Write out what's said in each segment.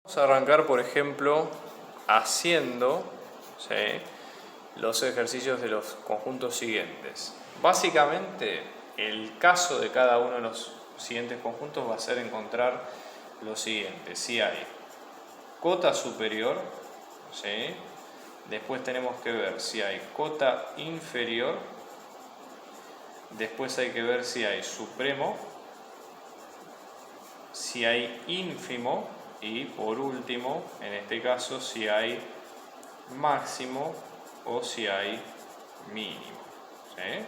Vamos a arrancar, por ejemplo, haciendo, ¿sí?, los ejercicios de los conjuntos siguientes. Básicamente, el caso de cada uno de los siguientes conjuntos va a ser encontrar lo siguiente. Si hay cota superior, ¿sí?, después tenemos que ver si hay cota inferior, después hay que ver si hay supremo, si hay ínfimo y por último, en este caso, si hay máximo o si hay mínimo, ¿sí?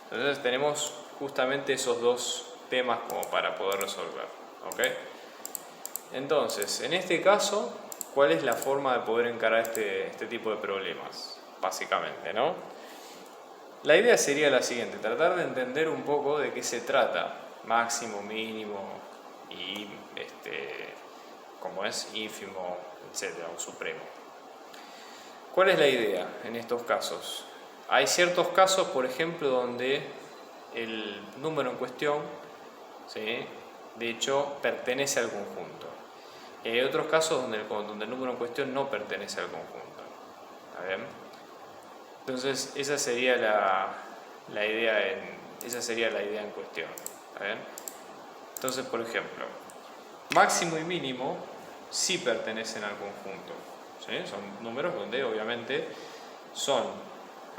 Entonces tenemos justamente esos dos temas como para poder resolver, ¿ok? Entonces, en este caso, ¿cuál es la forma de poder encarar este tipo de problemas? Básicamente, ¿no? La idea sería la siguiente: tratar de entender un poco de qué se trata máximo, mínimo y como es ínfimo, etcétera, o supremo. ¿Cuál es la idea en estos casos? Hay ciertos casos, por ejemplo, donde el número en cuestión, ¿sí?, de hecho pertenece al conjunto. Y hay otros casos donde el número en cuestión no pertenece al conjunto. ¿Está bien? Entonces esa sería la idea en cuestión. ¿Está bien? Entonces, por ejemplo, máximo y mínimo sí pertenecen al conjunto, ¿sí? Son números donde obviamente son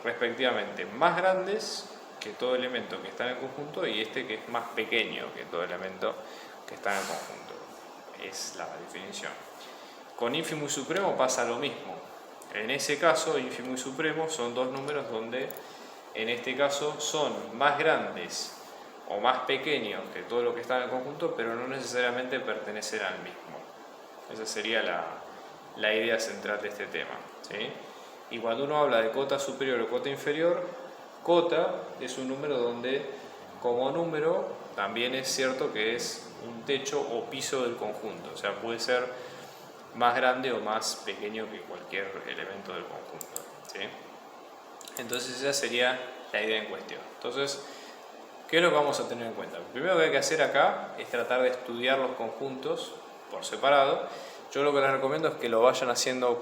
respectivamente más grandes que todo elemento que está en el conjunto y este que es más pequeño que todo elemento que está en el conjunto. Es la definición. Con ínfimo y supremo pasa lo mismo. En ese caso, ínfimo y supremo son dos números donde en este caso son más grandes o más pequeños que todo lo que está en el conjunto, pero no necesariamente pertenecen al mismo. Esa sería la idea central de este tema, ¿sí? Y cuando uno habla de cota superior o cota inferior, cota es un número donde como número también es cierto que es un techo o piso del conjunto, o sea, puede ser más grande o más pequeño que cualquier elemento del conjunto, ¿sí? Entonces esa sería la idea en cuestión. Entonces, ¿qué es lo que vamos a tener en cuenta? Lo primero que hay que hacer acá es tratar de estudiar los conjuntos por separado. Yo lo que les recomiendo es que lo vayan haciendo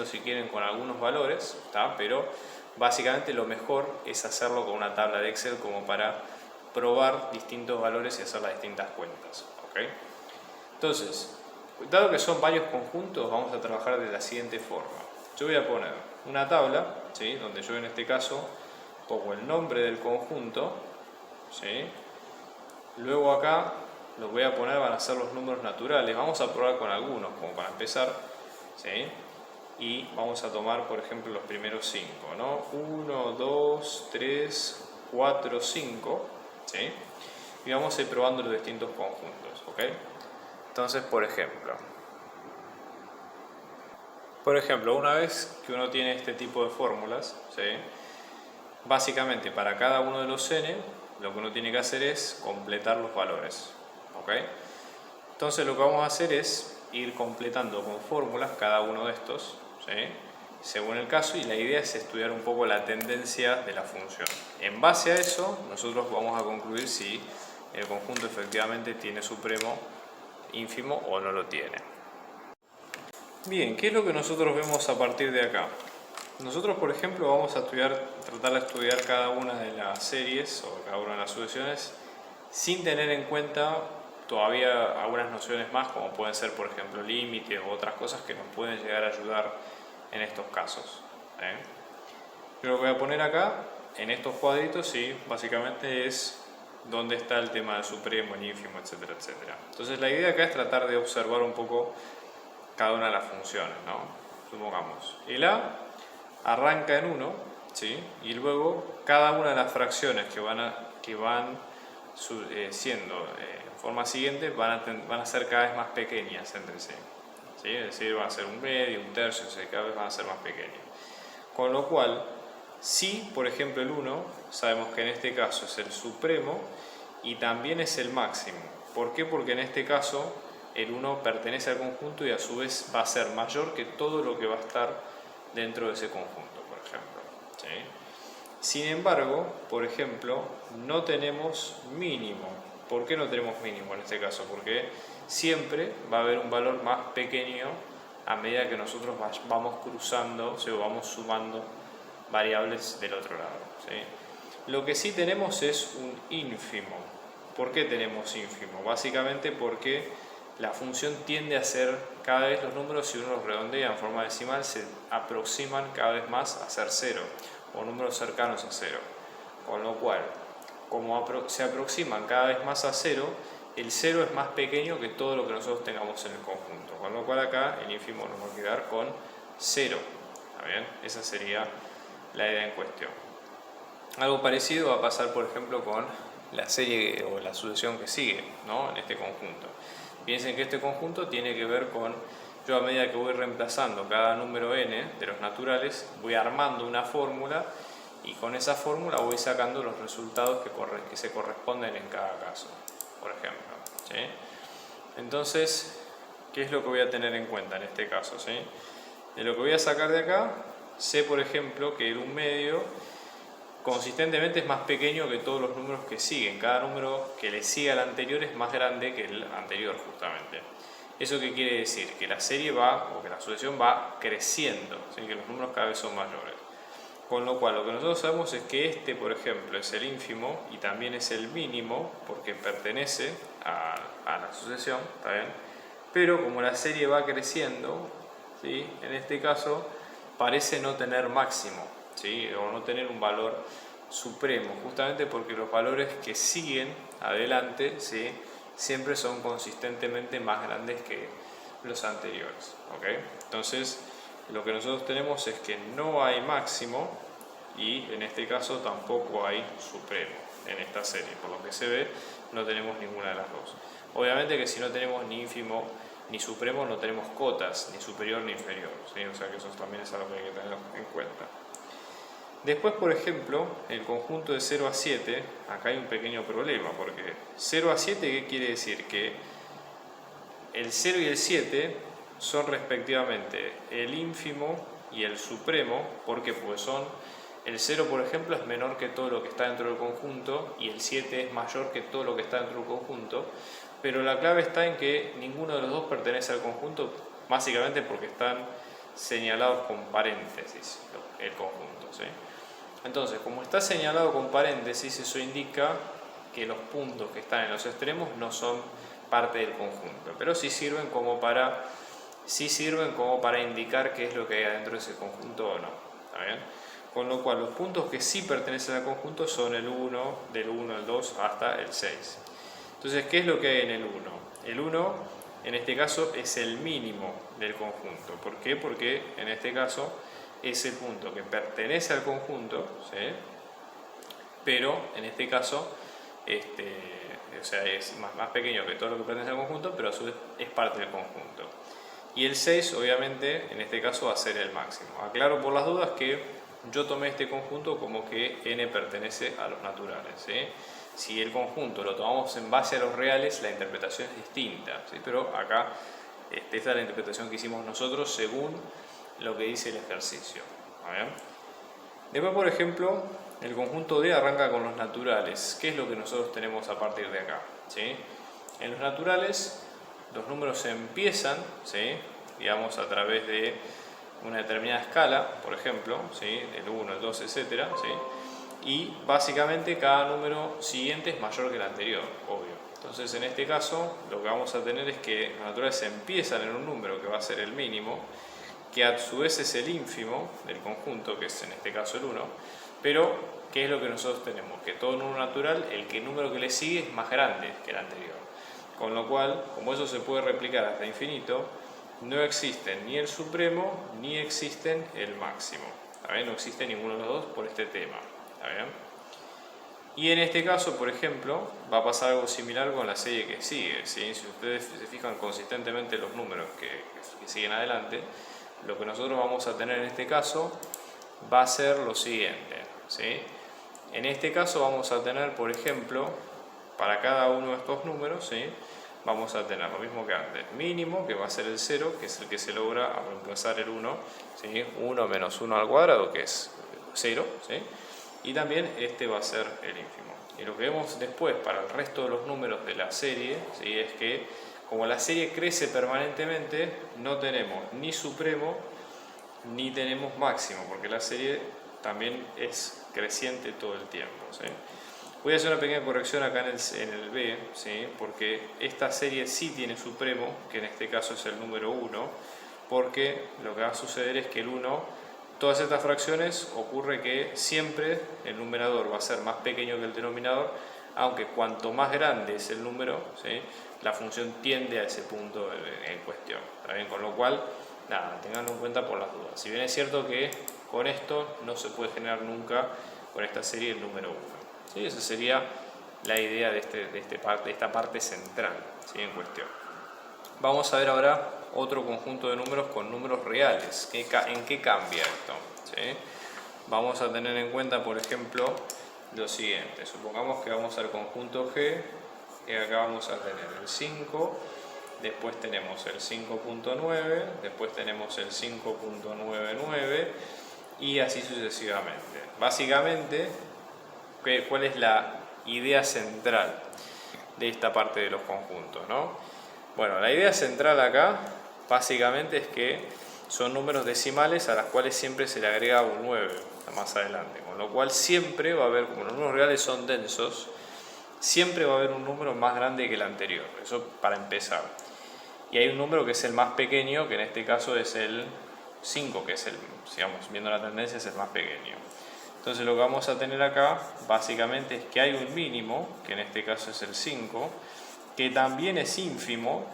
si quieren con algunos valores, ¿tá? Pero básicamente lo mejor es hacerlo con una tabla de Excel como para probar distintos valores y hacer las distintas cuentas, ¿ok? Entonces, dado que son varios conjuntos, vamos a trabajar de la siguiente forma. Yo voy a poner una tabla, ¿sí?, donde yo en este caso pongo el nombre del conjunto, ¿sí? Luego acá los voy a poner, van a ser los números naturales. Vamos a probar con algunos, como para empezar, ¿sí? Y vamos a tomar, por ejemplo, los primeros 5, ¿no? 1, 2, 3, 4, 5, ¿sí? Y vamos a ir probando los distintos conjuntos, ¿ok? Entonces, por ejemplo, una vez que uno tiene este tipo de fórmulas, ¿sí?, básicamente para cada uno de los n, lo que uno tiene que hacer es completar los valores, ¿ok? Entonces lo que vamos a hacer es ir completando con fórmulas cada uno de estos, ¿sí?, según el caso, y la idea es estudiar un poco la tendencia de la función. En base a eso, nosotros vamos a concluir si el conjunto efectivamente tiene supremo, ínfimo o no lo tiene. Bien, ¿qué es lo que nosotros vemos a partir de acá? Nosotros, por ejemplo, vamos a tratar de estudiar cada una de las series o cada una de las sucesiones sin tener en cuenta todavía algunas nociones más, como pueden ser, por ejemplo, límites u otras cosas que nos pueden llegar a ayudar en estos casos, ¿eh? Yo lo voy a poner acá, en estos cuadritos, sí, básicamente es donde está el tema del supremo, el ínfimo, etcétera, etcétera. Entonces la idea acá es tratar de observar un poco cada una de las funciones, ¿no? Supongamos, el A arranca en 1, ¿sí?, y luego cada una de las fracciones que van siendo en forma siguiente van a ser cada vez más pequeñas entre sí, ¿sí? Es decir, van a ser un medio, un tercio, o sea, cada vez van a ser más pequeñas. Con lo cual, si por ejemplo el 1, sabemos que en este caso es el supremo y también es el máximo. ¿Por qué? Porque en este caso el 1 pertenece al conjunto y a su vez va a ser mayor que todo lo que va a estar dentro de ese conjunto, por ejemplo, ¿sí? Sin embargo, por ejemplo, no tenemos mínimo, ¿Por qué no tenemos mínimo en este caso? Porque siempre va a haber un valor más pequeño a medida que nosotros vamos cruzando, o sea, vamos sumando variables del otro lado, ¿sí? Lo que sí tenemos es un ínfimo. ¿Por qué tenemos ínfimo? Básicamente porque la función tiende a ser cada vez los números, si uno los redondea en forma decimal, se aproximan cada vez más a ser 0 o números cercanos a 0. Con lo cual, como se aproximan cada vez más a 0, el 0 es más pequeño que todo lo que nosotros tengamos en el conjunto. Con lo cual acá el ínfimo nos va a quedar con 0. ¿Está bien? Esa sería la idea en cuestión. Algo parecido va a pasar, por ejemplo, con la serie o la sucesión que sigue, ¿no? En este conjunto. Piensen que este conjunto tiene que ver con, yo a medida que voy reemplazando cada número n de los naturales, voy armando una fórmula y con esa fórmula voy sacando los resultados que se corresponden en cada caso, por ejemplo, ¿sí? Entonces, ¿qué es lo que voy a tener en cuenta en este caso, ¿sí? De lo que voy a sacar de acá, sé, por ejemplo, que el 1 medio consistentemente es más pequeño que todos los números que siguen. Cada número que le sigue al anterior es más grande que el anterior, justamente. ¿Eso qué quiere decir? Que la serie va, o que la sucesión va creciendo, ¿sí? Que los números cada vez son mayores. Con lo cual, lo que nosotros sabemos es que este, por ejemplo, es el ínfimo y también es el mínimo, porque pertenece a la sucesión, ¿está bien? Pero como la serie va creciendo, ¿sí? En este caso, parece no tener máximo, ¿sí? O no tener un valor supremo, justamente porque los valores que siguen adelante, ¿sí? Siempre son consistentemente más grandes que los anteriores, ¿ok? Entonces, lo que nosotros tenemos es que no hay máximo y en este caso tampoco hay supremo en esta serie. Por lo que se ve, no tenemos ninguna de las dos. Obviamente que si no tenemos ni ínfimo ni supremo, no tenemos cotas, ni superior ni inferior, ¿sí? O sea que eso también es algo que hay que tener en cuenta. Después, por ejemplo, el conjunto de 0 a 7, acá hay un pequeño problema, porque 0 a 7, ¿qué quiere decir? Que el 0 y el 7 son respectivamente el ínfimo y el supremo. ¿Por qué? Pues el 0, por ejemplo, es menor que todo lo que está dentro del conjunto y el 7 es mayor que todo lo que está dentro del conjunto, pero la clave está en que ninguno de los dos pertenece al conjunto, básicamente porque están señalados con paréntesis el conjunto, ¿sí? Entonces, como está señalado con paréntesis, eso indica que los puntos que están en los extremos no son parte del conjunto, pero sí sirven como para indicar qué es lo que hay adentro de ese conjunto o no, ¿está bien? Con lo cual, los puntos que sí pertenecen al conjunto son el 1, del 1 al 2 hasta el 6. Entonces, ¿qué es lo que hay en el 1? El 1, en este caso, es el mínimo del conjunto. ¿Por qué? Porque en este caso es el punto que pertenece al conjunto, ¿sí? Pero en este caso o sea, es más pequeño que todo lo que pertenece al conjunto, pero a su vez es parte del conjunto. Y el 6, obviamente, en este caso va a ser el máximo. Aclaro por las dudas que yo tomé este conjunto como que n pertenece a los naturales, ¿sí? Si el conjunto lo tomamos en base a los reales, la interpretación es distinta, ¿sí? Pero acá esta es la interpretación que hicimos nosotros según lo que dice el ejercicio. ¿Bien? Después, por ejemplo, el conjunto D arranca con los naturales. ¿Qué es lo que nosotros tenemos a partir de acá? ¿Sí? En los naturales, los números empiezan, ¿sí? Digamos, a través de una determinada escala, por ejemplo, ¿sí? El 1, el 2, etc. ¿Sí? Y básicamente cada número siguiente es mayor que el anterior, obvio. Entonces, en este caso, lo que vamos a tener es que los naturales empiezan en un número que va a ser el mínimo, que a su vez es el ínfimo del conjunto, que es en este caso el 1, pero ¿qué es lo que nosotros tenemos? Que todo número natural, el número que le sigue es más grande que el anterior. Con lo cual, como eso se puede replicar hasta infinito, no existen ni el supremo ni existen el máximo. ¿Está bien? No existe ninguno de los dos por este tema. ¿Está bien? Y en este caso, por ejemplo, va a pasar algo similar con la serie que sigue, ¿sí? Si ustedes se fijan consistentemente los números que siguen adelante, lo que nosotros vamos a tener en este caso va a ser lo siguiente, ¿sí? En este caso vamos a tener, por ejemplo, para cada uno de estos números, ¿sí? Vamos a tener lo mismo que antes, mínimo, que va a ser el 0, que es el que se logra al reemplazar el 1, ¿sí? 1 menos 1 al cuadrado, que es 0, ¿sí? Y también este va a ser el ínfimo. Y lo que vemos después para el resto de los números de la serie, ¿sí? Es que como la serie crece permanentemente, no tenemos ni supremo ni tenemos máximo, porque la serie también es creciente todo el tiempo, ¿sí? Voy a hacer una pequeña corrección acá en el B, ¿sí? Porque esta serie sí tiene supremo, que en este caso es el número 1, porque lo que va a suceder es que el 1, todas estas fracciones ocurre que siempre el numerador va a ser más pequeño que el denominador, aunque cuanto más grande es el número, ¿sí? La función tiende a ese punto en cuestión, ¿está bien? Con lo cual, nada, tenganlo en cuenta por las dudas. Si bien es cierto que con esto no se puede generar nunca con esta serie el número 1. ¿Sí? Esa sería la idea de esta parte central, ¿sí? En cuestión. Vamos a ver ahora otro conjunto de números con números reales. ¿En qué cambia esto? ¿Sí? Vamos a tener en cuenta, por ejemplo, lo siguiente. Supongamos que vamos al conjunto G, y acá vamos a tener el 5, después tenemos el 5.9, después tenemos el 5.99 y así sucesivamente. Básicamente, ¿cuál es la idea central de esta parte de los conjuntos, ¿no? Bueno, la idea central acá básicamente es que son números decimales a las cuales siempre se le agrega un 9 más adelante, con lo cual siempre va a haber, como los números reales son densos, siempre va a haber un número más grande que el anterior, eso para empezar. Y hay un número que es el más pequeño, que en este caso es el 5, que es el, digamos, viendo la tendencia, es el más pequeño. Entonces lo que vamos a tener acá básicamente es que hay un mínimo, que en este caso es el 5, que también es ínfimo,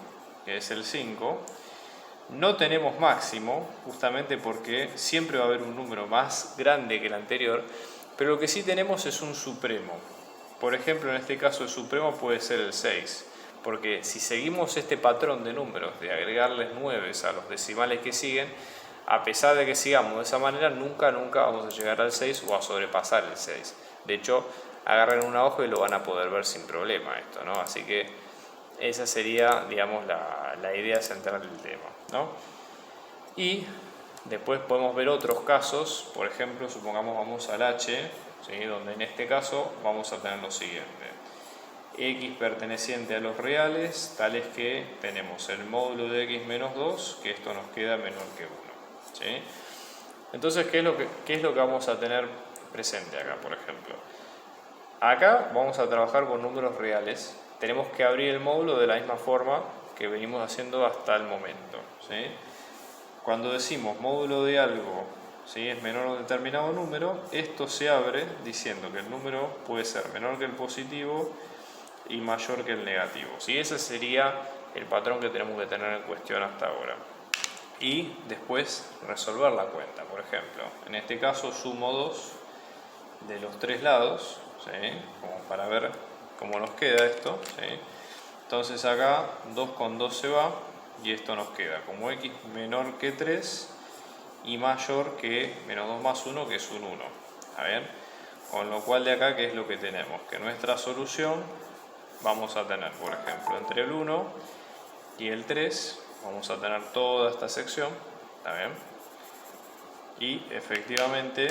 que es el 5. No tenemos máximo, justamente porque siempre va a haber un número más grande que el anterior, pero lo que sí tenemos es un supremo. Por ejemplo, en este caso el supremo puede ser el 6, porque si seguimos este patrón de números de agregarles 9 a los decimales que siguen, a pesar de que sigamos de esa manera, nunca vamos a llegar al 6 o a sobrepasar el 6. De hecho, agarren una hoja y lo van a poder ver sin problema esto, ¿no? Así que esa sería, digamos, la idea central del tema, ¿no? Y después podemos ver otros casos, por ejemplo, supongamos vamos al H, ¿sí? Donde en este caso vamos a tener lo siguiente. X perteneciente a los reales, tales que tenemos el módulo de x menos 2, que esto nos queda menor que 1. ¿Sí? Entonces, ¿qué es lo que vamos a tener presente acá, por ejemplo? Acá vamos a trabajar con números reales. Tenemos que abrir el módulo de la misma forma que venimos haciendo hasta el momento, ¿sí? Cuando decimos módulo de algo, ¿sí?, es menor a un determinado número, esto se abre diciendo que el número puede ser menor que el positivo y mayor que el negativo, ¿sí? Ese sería el patrón que tenemos que tener en cuestión hasta ahora. Y después resolver la cuenta. Por ejemplo, en este caso sumo 2 de los 3 lados, ¿sí?, como para ver cómo nos queda esto, ¿sí? Entonces acá 2 con 2 se va y esto nos queda como x menor que 3 y mayor que menos 2 más 1, que es un 1. ¿Está bien? Con lo cual de acá, ¿qué es lo que tenemos? Que nuestra solución vamos a tener, por ejemplo, entre el 1 y el 3 vamos a tener toda esta sección, ¿está bien? Y efectivamente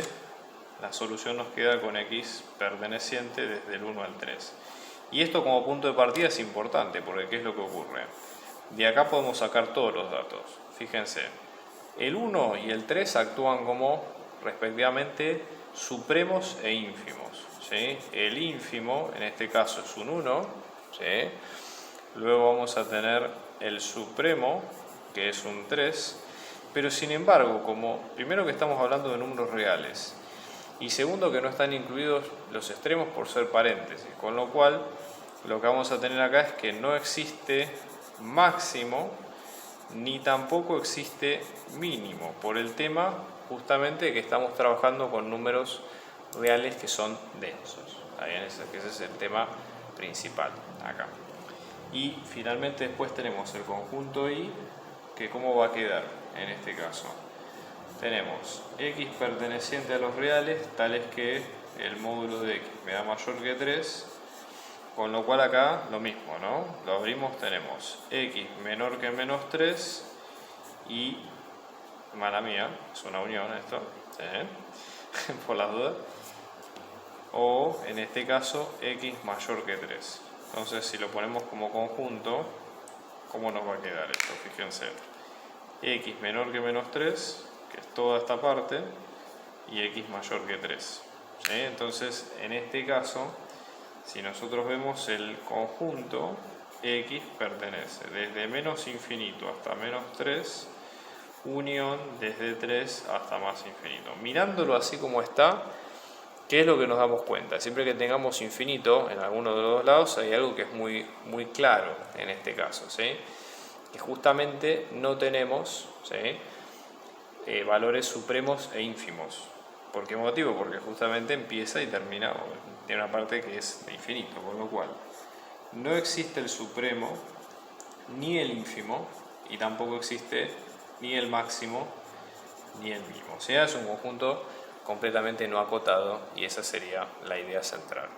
la solución nos queda con x perteneciente desde el 1 al 3. Y esto como punto de partida es importante, porque ¿qué es lo que ocurre? De acá podemos sacar todos los datos. Fíjense, el 1 y el 3 actúan como respectivamente supremos e ínfimos, ¿sí? El ínfimo en este caso es un 1, ¿sí? Luego vamos a tener el supremo, que es un 3, pero sin embargo, como primero que estamos hablando de números reales, y segundo que no están incluidos los extremos por ser paréntesis, con lo cual lo que vamos a tener acá es que no existe máximo ni tampoco existe mínimo, por el tema justamente que estamos trabajando con números reales que son densos. ¿Está bien? Ese es el tema principal acá. Y finalmente después tenemos el conjunto I, que cómo va a quedar en este caso. Tenemos x perteneciente a los reales, tales que el módulo de x me da mayor que 3, con lo cual acá lo mismo, ¿no? Lo abrimos, tenemos x menor que menos 3 y, mala mía, es una unión esto, ¿sí? Por las dudas. o en este caso x mayor que 3. Entonces si lo ponemos como conjunto, ¿cómo nos va a quedar esto? Fíjense, x menor que menos 3, que es toda esta parte, y x mayor que 3. ¿Sí? Entonces en este caso, si nosotros vemos el conjunto, x pertenece desde menos infinito hasta menos 3, unión desde 3 hasta más infinito. Mirándolo así como está, ¿qué es lo que nos damos cuenta? Siempre que tengamos infinito en alguno de los dos lados hay algo que es muy claro en este caso, ¿sí? Que justamente no tenemos, ¿sí? Valores supremos e ínfimos. ¿Por qué motivo? Porque justamente empieza y termina, tiene una parte que es de infinito, con lo cual no existe el supremo ni el ínfimo y tampoco existe ni el máximo ni el mínimo. O sea, es un conjunto completamente no acotado y esa sería la idea central.